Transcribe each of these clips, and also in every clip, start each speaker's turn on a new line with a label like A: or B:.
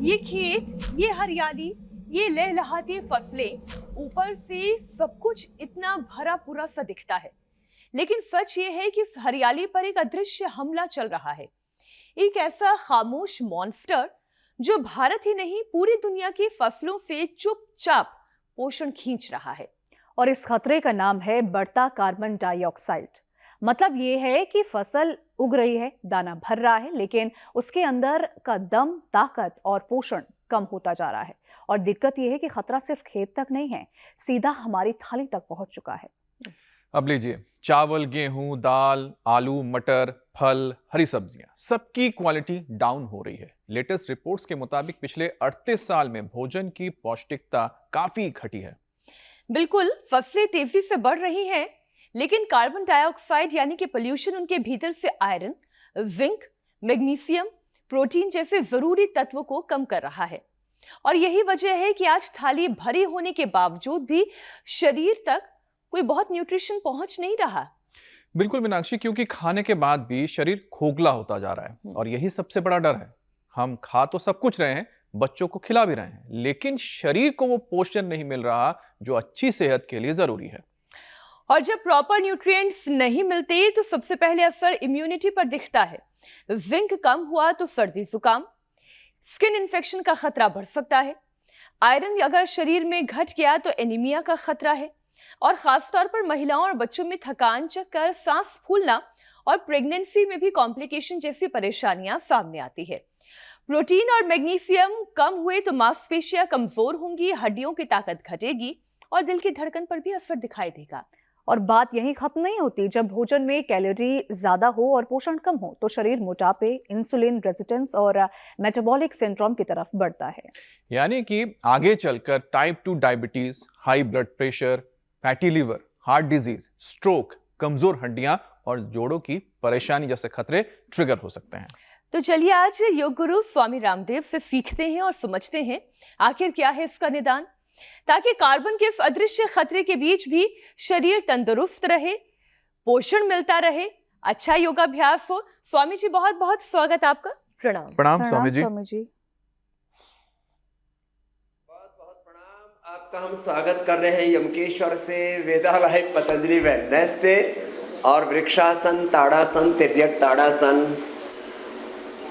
A: ये खेत, ये हरियाली, ये लहलहाती फसलें, ऊपर से सब कुछ इतना भरा पूरा सा दिखता है। लेकिन सच ये है कि इस हरियाली पर एक अदृश्य हमला चल रहा है। एक ऐसा खामोश मॉन्स्टर जो भारत ही नहीं पूरी दुनिया की फसलों से चुपचाप पोषण खींच रहा है।
B: और इस खतरे का नाम है बढ़ता कार्बन डाइऑक्साइड। मतलब ये है कि फसल उग रही है, दाना भर रहा है, लेकिन उसके अंदर का दम, ताकत और पोषण कम होता जा रहा है। और दिक्कत यह है कि खतरा सिर्फ खेत तक नहीं है, सीधा हमारी थाली तक पहुंच चुका है।
C: अब लीजिए, चावल, गेहूं, दाल, आलू, मटर, फल, हरी सब्जियां, सबकी क्वालिटी डाउन हो रही है। लेटेस्ट रिपोर्ट्स के मुताबिक पिछले 38 साल में भोजन की पौष्टिकता काफी घटी है।
A: बिल्कुल, फसलें तेजी से बढ़ रही हैं, लेकिन कार्बन डाइऑक्साइड यानी कि पोल्यूशन उनके भीतर से आयरन, जिंक, मैग्नीशियम, प्रोटीन जैसे जरूरी तत्वों को कम कर रहा है। और यही वजह है कि आज थाली भरी होने के बावजूद भी शरीर तक कोई बहुत न्यूट्रिशन पहुंच नहीं रहा।
C: बिल्कुल मीनाक्षी, क्योंकि खाने के बाद भी शरीर खोखला होता जा रहा है और यही सबसे बड़ा डर है। हम खा तो सब कुछ रहे हैं, बच्चों को खिला भी रहे हैं, लेकिन शरीर को वो पोषण नहीं मिल रहा जो अच्छी सेहत के लिए जरूरी है।
A: और जब प्रॉपर न्यूट्रिएंट्स नहीं मिलते तो सबसे पहले असर इम्यूनिटी पर दिखता है। जिंक कम हुआ तो सर्दी जुकाम, स्किन इन्फेक्शन का खतरा बढ़ सकता है। आयरन अगर शरीर में घट गया तो एनीमिया का खतरा है। और खासतौर पर महिलाओं और बच्चों में थकान, चक्कर, सांस फूलना और प्रेगनेंसी में भी कॉम्प्लिकेशन जैसी परेशानियां सामने आती है। प्रोटीन और मैग्नीशियम कम हुए तो मांसपेशियां कमजोर होंगी, हड्डियों की ताकत घटेगी और दिल की धड़कन पर भी असर दिखाई देगा।
B: और बात यहीं खत्म नहीं होती। जब भोजन में कैलोरी ज्यादा हो और पोषण कम हो तो शरीर मोटापे, इंसुलिन रेजिस्टेंस और मेटाबॉलिक सिंड्रोम की तरफ बढ़ता है।
C: यानी कि आगे चलकर type 2 diabetes, high blood pressure, fatty liver, heart disease, stroke, कमजोर हड्डियां और जोड़ों की परेशानी जैसे खतरे ट्रिगर हो सकते हैं।
A: तो चलिए आज योग गुरु स्वामी रामदेव से सीखते हैं और समझते हैं आखिर क्या है इसका निदान, ताकि कार्बन के इस अदृश्य खतरे के बीच भी शरीर तंदुरुस्त रहे, पोषण मिलता रहे, अच्छा योगाभ्यास हो। स्वामी जी बहुत बहुत स्वागत आपका। प्रणाम।
C: प्रणाम स्वामी जी।
B: स्वामी जी।
D: बहुत बहुत प्रणाम। आपका हम स्वागत कर रहे हैं यमकेश्वर से, वेदालय पतंजलि वेलनेस से, और वृक्षासन, ताड़ासन, तिर्यक ताड़ासन,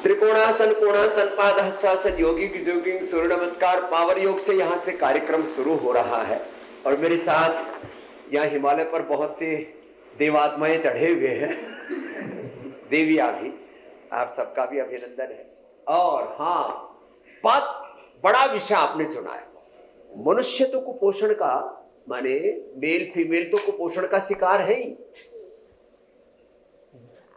D: त्रिकोणासन, कोणासन, पादहस्तासन, योगिक जोगिंग, सूर्य नमस्कार, पावर योग से यहाँ से कार्यक्रम शुरू हो रहा है। और मेरे साथ यहाँ हिमालय पर बहुत से देवात्माएं चढ़े हुए हैं, देवियाँ भी, आप सबका भी अभिनंदन है। और हाँ, बहुत बड़ा विषय आपने चुना है। मनुष्य तो कुपोषण का, माने मेल फीमेल तो कुपोषण का शिकार है ही।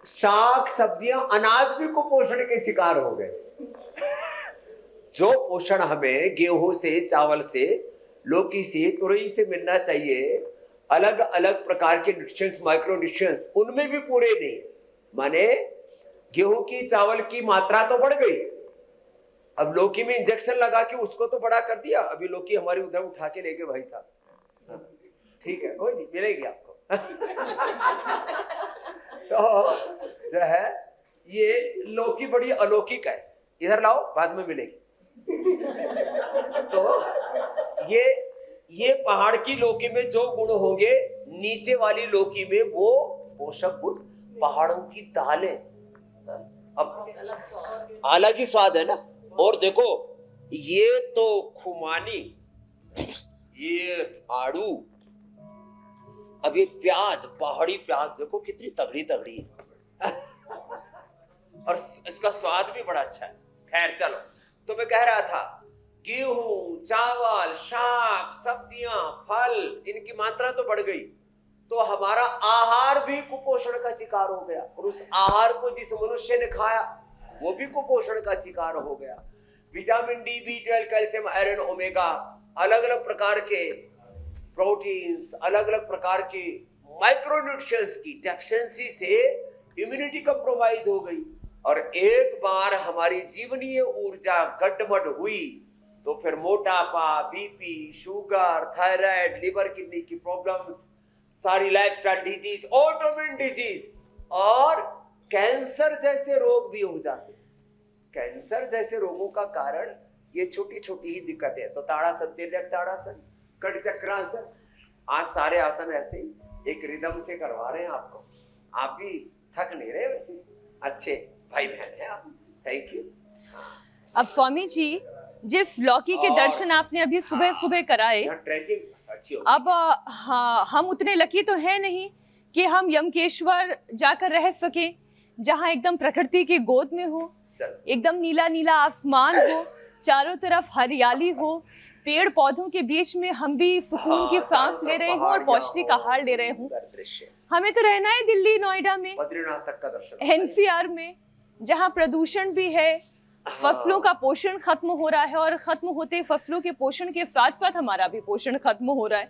D: शाक, सब्जियां, अनाज भी कुपोषण के शिकार हो गए। जो पोषण हमें गेहूं से, चावल से, लौकी से, तुरई से मिलना चाहिए, अलग अलग प्रकार के न्यूट्रिएंट्स, माइक्रो न्यूट्रिएंट्स, उनमें भी पूरे नहीं। माने गेहूं की, चावल की मात्रा तो बढ़ गई, अब लौकी में इंजेक्शन लगा के उसको तो बड़ा कर दिया। अभी लौकी हमारी उधर उठा के लेके भाई साहब, ठीक है, कोई नहीं, मिलेगी आपको। तो जो है ये लौकी बड़ी अलौकिक है, इधर लाओ, बाद में मिलेगी। तो ये पहाड़ की लौकी में जो गुण होंगे, नीचे वाली लौकी में वो पोषक गुण पहाड़ों की दालें, अब अलग ही स्वाद है ना। और देखो, ये तो खुमानी, ये आड़ू, अब ये प्याज, पहाड़ी प्याज देखो कितनी तगड़ी तगड़ी है। और इसका स्वाद भी बड़ा अच्छा है। खैर चलो, तो मैं कह रहा था, गेहूं, चावल, शाक, सब्जियां, फल, इनकी मात्रा तो बढ़ गई, तो हमारा आहार भी कुपोषण का शिकार हो गया। और उस आहार को जिस मनुष्य ने खाया वो भी कुपोषण का शिकार हो गया। Vitamin D, B12, calcium, iron, omega, अलग अलग प्रकार के प्रोटीन्स, अलग अलग प्रकार के माइक्रोन्यूट्रिएंट्स की डेफिशिएंसी से इम्यूनिटी कंप्रोमाइज हो गई। और एक बार हमारी जीवनीय ऊर्जा गड्ढमड हुई तो फिर मोटापा, BP, sugar, thyroid, liver kidney की प्रॉब्लम्स, सारी लाइफस्टाइल डिजीज, ऑटोइम्यून डिजीज और कैंसर जैसे रोग भी हो जाते। कैंसर जैसे रोगों का कारण ये छोटी छोटी ही दिक्कतें हैं। तो ताड़ासन, तिर्यक ताड़ासन, कट चक्रासन, आज सारे आसन ऐसे ही एक रिदम से करवा रहे हैं आपको। आप भी थक नहीं रहे वैसे, अच्छे भाई बहन हैं आप। Thank you.
A: अब स्वामी जी, जिस लौकी के दर्शन आपने अभी सुबह सुबह कराए,
D: यहाँ ट्रैकिंग अच्छी होगी।
A: अब हाँ, हम उतने लकी तो है नहीं कि हम यमकेश्वर जाकर रह सके, जहाँ एकदम प्रकृति की गोद में हो,
D: चलो
A: एकदम नीला नीला आसमान हो, चारों तरफ हरियाली हो, पेड़ पौधों के बीच में हम भी सुकून की सांस ले रहे हों और पौष्टिक आहार ले रहे हों।
D: दृश्य
A: हमें तो रहना है दिल्ली, नोएडा में,
D: बद्रीनाथ तक का दर्शन,
A: एनसीआर में, जहाँ प्रदूषण भी है, फसलों का पोषण खत्म हो रहा है, और खत्म होते फसलों के पोषण के साथ साथ हमारा भी पोषण खत्म हो रहा है।